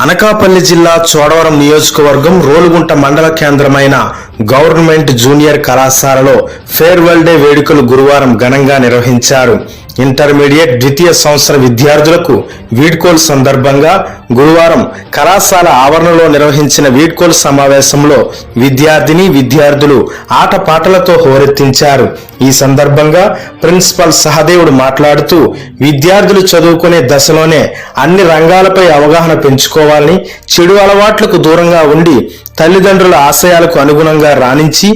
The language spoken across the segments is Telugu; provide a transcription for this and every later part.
అనకాపల్లి జిల్లా చోడవరం నియోజకవర్గం రోలుగుంట మండల కేంద్రమైన గవర్నమెంట్ జూనియర్ కళాశాలలో ఫేర్వెల్ డే వేడుకలు గురువారం ఘనంగా నిర్వహించారు. ఇంటర్మీడియట్ ద్వితీయ సంవత్సర విద్యార్థులకు వీడ్కోలు సందర్భంగా గురువారం కళాశాల ఆవరణలో నిర్వహించిన వీడ్కోలు సమావేశంలో విద్యార్థులు ఆటపాటలతో హోరెత్తించారు. ఈ సందర్భంగా ప్రిన్సిపల్ సహదేవుడు మాట్లాడుతూ విద్యార్థులు చదువుకునే దశలోనే అన్ని రంగాలపై అవగాహన పెంచుకోవాలని, చెడు అలవాట్లకు దూరంగా ఉండి తల్లిదండ్రుల ఆశయాలకు అనుగుణంగా రాణించి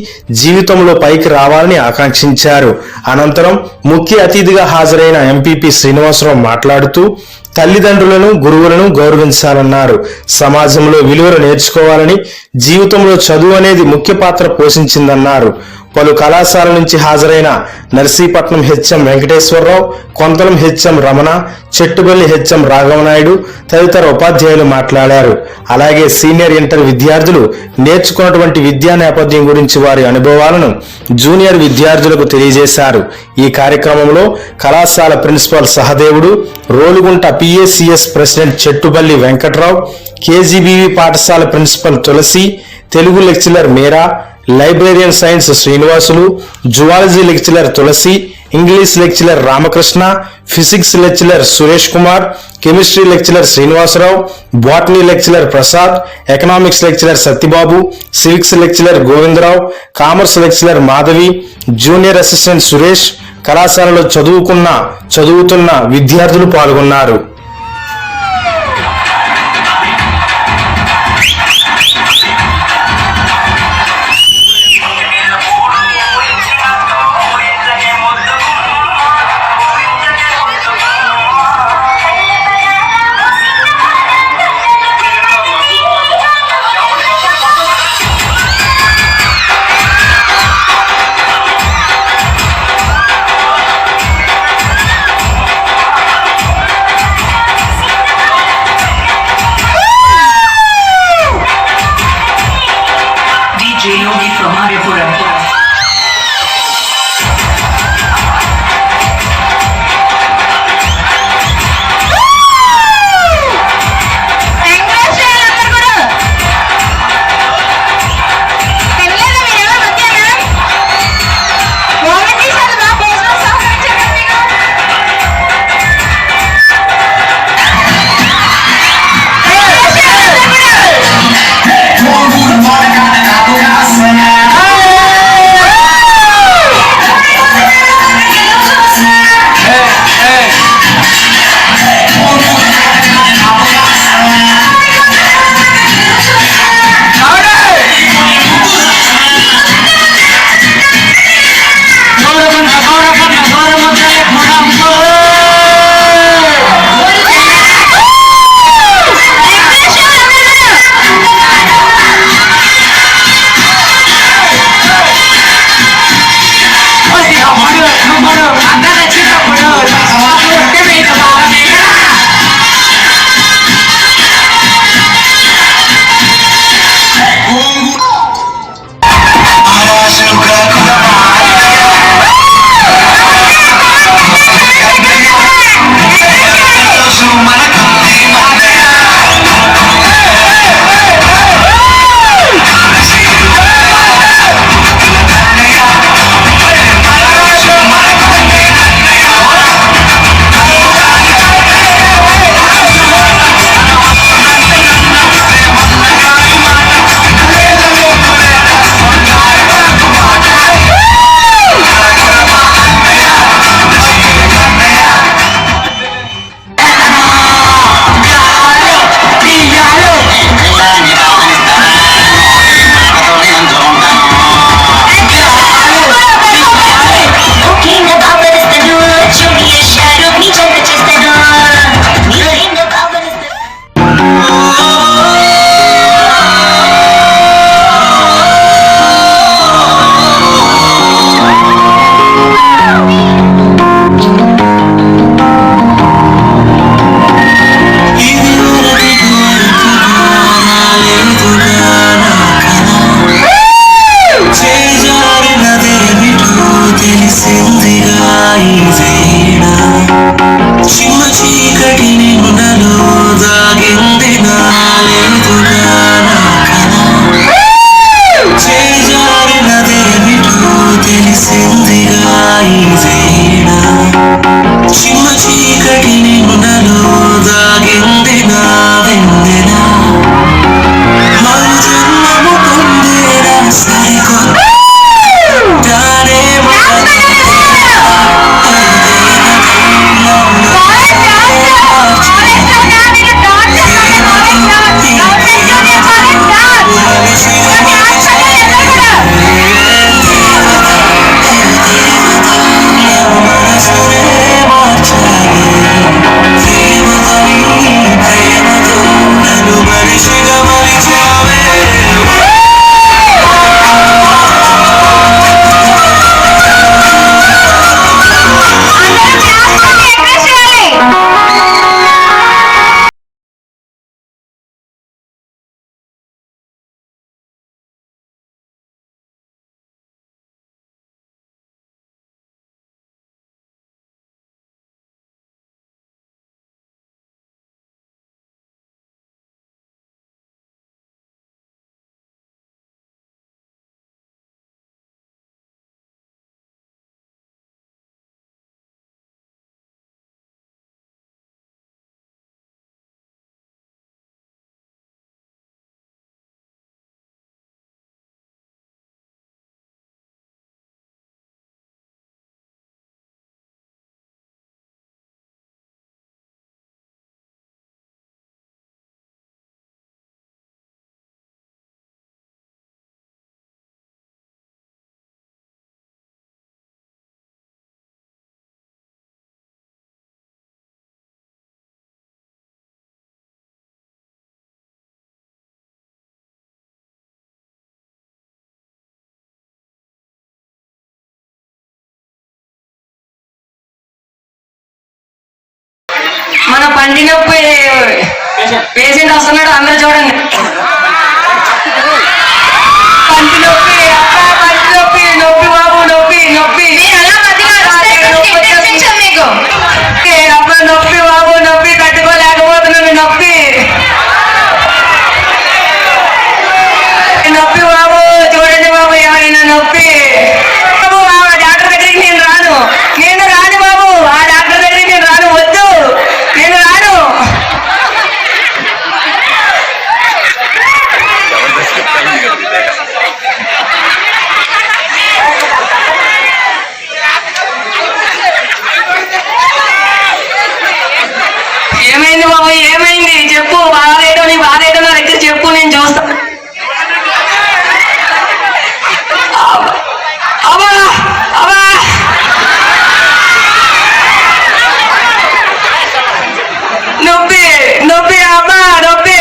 జీవితంలో పైకి రావాలని ఆకాంక్షించారు. అనంతరం ముఖ్య అతిథిగా హాజరైన ఎంపీపీ శ్రీనివాసరావు మాట్లాడుతూ తల్లిదండ్రులను, గురువులను గౌరవించాలన్నారు. సమాజంలో విలువలు నేర్చుకోవాలని, జీవితంలో చదువు అనేది ముఖ్య పాత్ర పోషించిందన్నారు. పలు కళాశాల నుంచి హాజరైన Narsipatnam HM Venkateswararao, Kontalam HM Ramana, Chettuballi HM Raghavanaidu తదితర ఉపాధ్యాయులు మాట్లాడారు. అలాగే సీనియర్ ఇంటర్ విద్యార్థులు నేర్చుకున్నటువంటి విద్యా నేపథ్యం గురించి వారి అనుభవాలను జూనియర్ విద్యార్థులకు తెలియజేశారు. ఈ కార్యక్రమంలో కళాశాల principal Sahadevudu, Rolugunta PACS president Chettuballi Venkatrao, KGBV పాఠశాల principal Tulasi, Telugu lecturer Meera, librarian science Srinivasulu, zoology lecturer Tulasi, English lecturer Ramakrishna, physics lecturer Suresh Kumar, chemistry lecturer Srinivasarao, botany lecturer Prasad, economics lecturer Satyababu, civics lecturer Govindarao, commerce lecturer Madhavi, junior assistant Suresh, కళాశాలలో చదువుతున్న విద్యార్థులు పాల్గొన్నారు. పంటి నొప్పి పేషెంట్ వస్తున్నాడు, అందరూ చూడండి. పంటి నొప్పి, అబ్బా పంటి నొప్పి, నొప్పి బాబు, నొప్పి నొప్పి. మీకు అబ్బా నొప్పి బాబు, నొప్పి తట్టుకోలేకపోతున్నాను, నొప్పి నొప్పి బాబు, చూడండి బాబు ఎవరైనా నొప్పి. బాబు ఆ డాక్టర్ దగ్గరికి నేను రాను బాబు, ఆ డాక్టర్ దగ్గరికి నేను రాను, వద్దు నేను రాను. ఏమైంది బాబు, ఏమైంది చెప్పు, బాధేయడం నీ బాధేయడం నా దగ్గర చెప్పు, నేను చూస్తాను. అబ్బా అబ్బా నొప్పి నొప్పి, అబ్బా నొప్పి.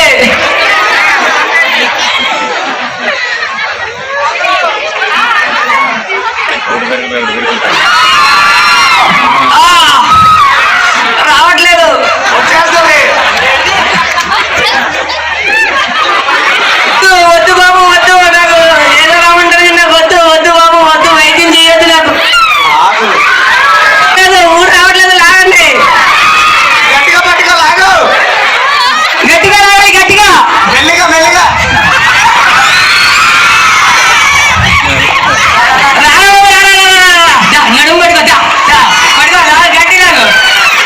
రావట్లేదు, వచ్చేస్తుంది. వద్దు బాబు, వద్దు, నాకు ఏదో రామంటారు, నాకు వద్దు, వద్దు బాబు, వద్దు, వైద్యం చేయొద్దు నాకు. ఊరు రావట్లేదు, లాగండి, గట్టిగా పట్టుకో, లాగు, గట్టిగా లాగండి, గట్టిగా, మెల్లిగా మెల్లిగా. నడుము పట్టుకో, పట్టుకో, గట్టి లాగు,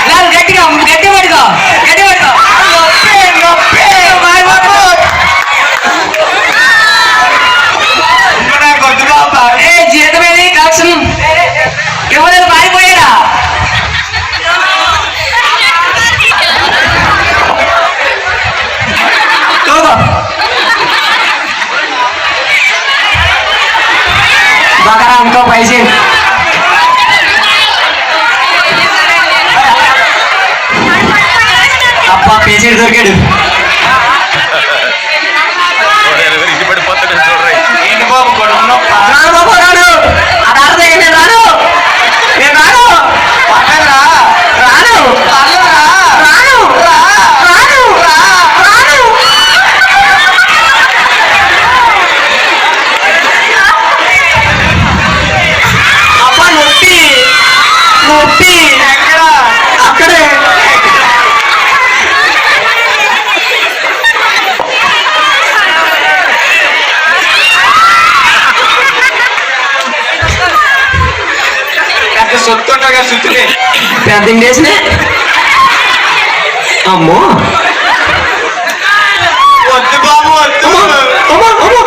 లాగు, గట్టిగా, గట్టి పట్టుకో, గట్టి పట్టుకో. నొప్పి నొప్పి, బాయ్ బాబు. నాకు వద్దు బాబా. ఏ జీతమేది కలెక్షన్ ఇవ్వలేదు, పారిపోయాడా? बकरा हमको पैसे అబ్బా పేషెంట్ దొరికాడు. ఏంటి బాబు గొడవ నొప్ప? రాను బాబు, రాను, అది అర్థం నేను రాను, నేను రాను, పక్కరా, రాను, పర్లేదురా. రాను, రాను, రాను. అబ్బా నొప్పి నొప్పి, ఎక్కడ? అక్కడే. పెద్ద సొత్తు ఉండగా సుత్తులే. పెద్ద ఇండేసినే, అమ్మో వద్దు బాబు, వద్దు. అమ్మో అమ్మో,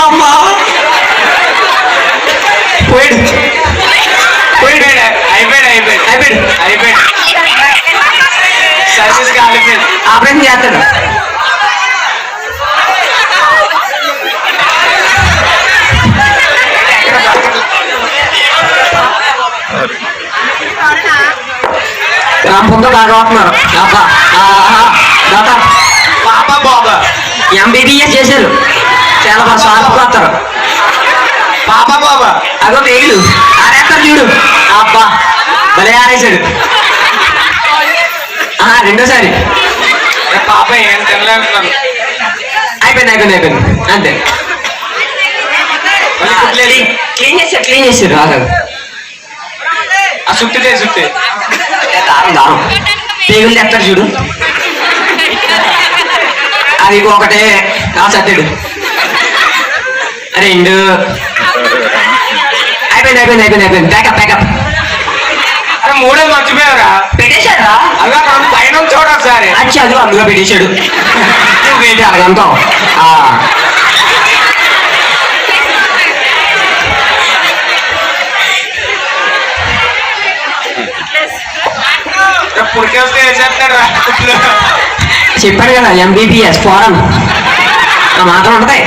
అమ్మా పోయాడు, పోయాడు, అయిపోయాడు అయిపోయాడు అయిపోయాడు, అయిపోయాడు. సర్వీస్ కాలిపోయింది. ఆపరేషన్ చేస్తాడు. రాంపుంతో బాగా అవుతున్నారు. అబ్బా డాక్టర్ బాబా బాబా ఎంబీబీఎస్ చేశారు, చాలా బాగా షార్ప్ వస్తారు. బాబా బాబా. అదో వేగులు ఆరేస్తారు చూడు, అబ్బా భలే ఆరేసాడు. రెండోసారి పాప ఏం తినలేకున్నాను. అయిపోయింది అయిపోయింది అయిపోయింది అంతే. క్లీన్ చేశారు రాదు. ఆ సుత్తితే సుత్తి. దారం దారం పేగులు తెస్తారు చూడు, అది ఒకటే సత్తుడు. రెండు అయిపోయింది అయిపోయింది అయిపోయింది అయిపోయింది. Pack up pack up. అరే మూడేది మర్చిపోయారా? పెట్టేశారా? అలా మనం పైన చూడ ఒకసారి. అచ్చి అది అందులో పెట్టేశాడు. నువ్వేంటి అడగంతావు? పుడికే వస్తే వేసేస్తాడు రా. చెప్పాడు కదా ఎంబీబీఎస్ ఫారం మాత్రం ఉంటాయి.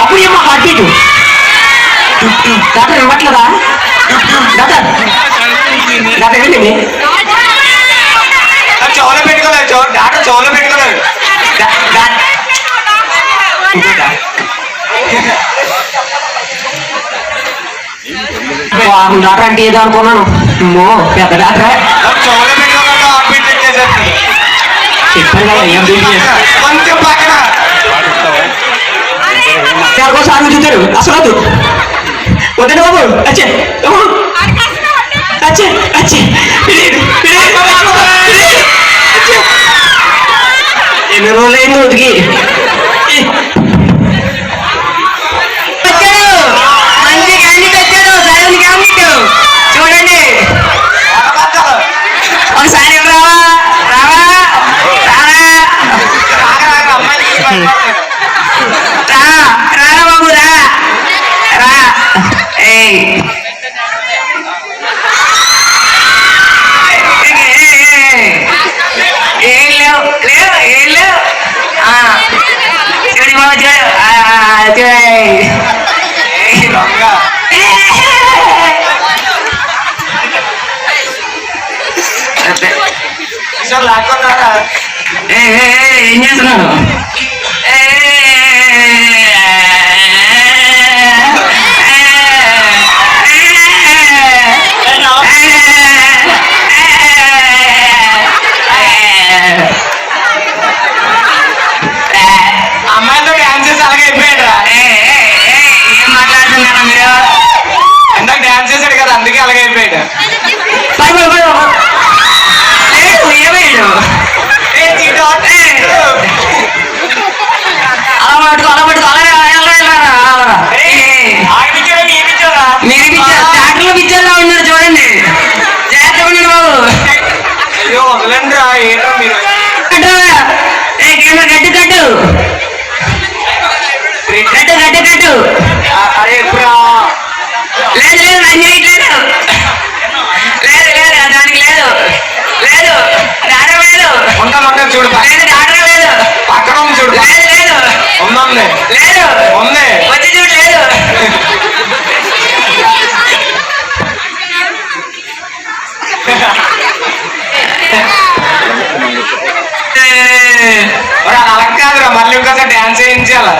అప్పుడు ఏమో అటు ఇటు డాక్టర్ ఇవ్వట్లేదా? డాక్టర్ డాక్టర్ ఏంటండి? చెవులో పెట్టుకోలేదు, డాక్టర్ చెవులో పెట్టుకోలేదు. డాక్టర్ అంటే ఏదో అనుకున్నాను. అమ్మో పెద్ద డాక్టరే. చెవులో పెట్టుకోకుండా ఆర్బిట్ చేసేస్తాడు. చెప్పాను కదా MBBS. కొంచెం పక్కన సార్లు చూచారు అసలు వద్దు వద్దండి బాబు. అచ్చే అచ్చే అచ్చే ఎన్ని రోజులు అయింది ఉతికి. మంచి క్యాండిడేట్ వచ్చాడు. సరైన క్యాండిడేట్ చూడండి. ఒకసారి రావా రావా రావా రారా బాబు రా రా. ఏం లేవు లేవు ఏం లేవు. చూడు బాబు చూడు లాక్కున్నారా? ఏం చేస్తున్నాను? అమ్మాయితో డాన్స్ చేసి అలాగే అయిపోయాడు రా. ఏం మాట్లాడుతున్నారా మీరు? ఇందాక డాన్స్ చేశాడు కదా అందుకే అలాగే అయిపోయాడు. లేదు ఏమయ్యాడు? అలా పట్టుకో అలా పట్టుకో అలాగే మీరు డాక్టర్లు పిచ్చర్లా ఉన్నారు చూడండి. జాగ్రత్తగా ఉండండి బాబు. అయ్యో వదలండి రా. ఏంటో మీరు గట్టు కట్టు కట్టు కట్టు కట్టు. అరే ఎప్పుడు లేదు లేదు నన్ను చేయట్లేదు. లేదు లేదు దానికి లేదు లేదు డాక్టర్ లేదు. ఉందా చూడు లేదు డాక్టర్ లేదు. పక్కన ఉంది చూడు. లేదు లేదు ఉందండి లేదు ఉంది. వచ్చి చూడు లేదు. అలా కాదురా మళ్ళీ ఇంకోసారి డాన్స్ చేయించాలా?